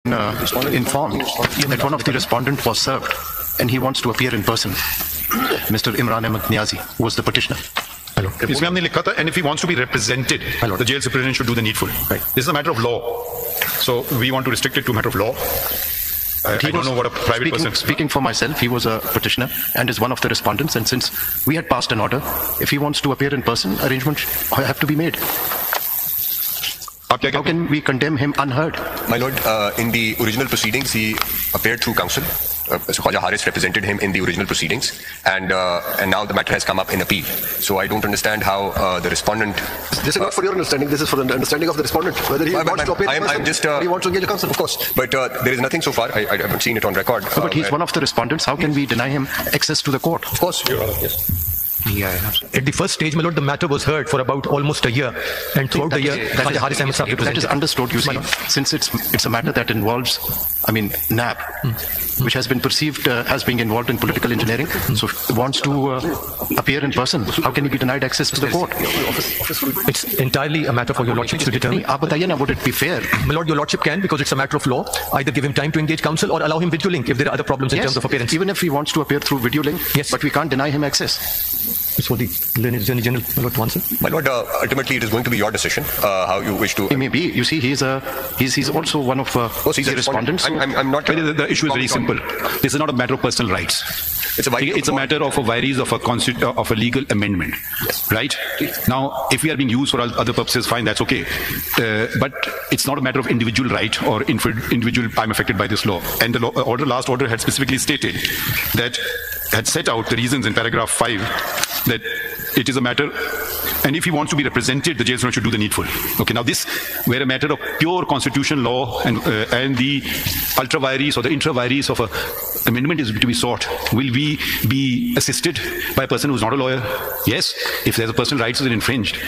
informed that one of the respondents was served and he wants to appear in person. Mr. Imran Ahmed Niazi was the petitioner. इसमें हमने लिखा था, and if he wants to be represented, the jail superintendent should do the needful. Right. This is a matter of law, so we want to restrict it to a matter of law. I don't know what a private person. Speaking for myself, he was a petitioner and is one of the respondents. And since we had passed an order, if he wants to appear in person, arrangements have to be made. How can we condemn him unheard? My lord, in the original proceedings, he appeared through counsel. Mr. Khwaja Haris represented him in the original proceedings, and now the matter has come up in appeal. So I don't understand how the respondent. This is not for your understanding. This is for the understanding of the respondent. Whether he wants to appear in person, or he wants to engage a counsel, of course. But there is nothing so far. I haven't seen it on record. But he's one of the respondents. How can we deny him access to the court? Of course, Your Honor. Yes. Yeah. At the first stage, my lord, the matter was heard for about almost a year, and throughout the year, Haris Ahmed Sahab represented. That is understood, you see, since it's a matter that involves, NAB, which has been perceived as being involved in political engineering, so if he wants to appear in person, how can he be denied access to the court? It's entirely a matter for your lordship to determine. Would it be fair? My lord, your lordship can, because it's a matter of law, either give him time to engage counsel or allow him video link if there are other problems in terms of appearance. Even if he wants to appear through video link, yes, but we can't deny him access. It's for the Attorney General, my lord, to answer. My lord, ultimately it is going to be your decision how you wish to. He may be. You see, he's also one of the respondents. I'm not. The issue is very simple. This is not a matter of personal rights. It's a matter of a vires of a legal amendment. Yes. Right? Now, if we are being used for other purposes, fine, that's okay. But it's not a matter of individual right or individual I'm affected by this law. And the last order had specifically stated that had set out the reasons in paragraph 5 that it is a matter, and if he wants to be represented, the jail superintendent should do the needful. Okay, now this, where a matter of pure constitutional law and the ultra vires or the intra vires of a amendment is to be sought, will we be assisted by a person who's not a lawyer? Yes, if there's a personal rights is infringed.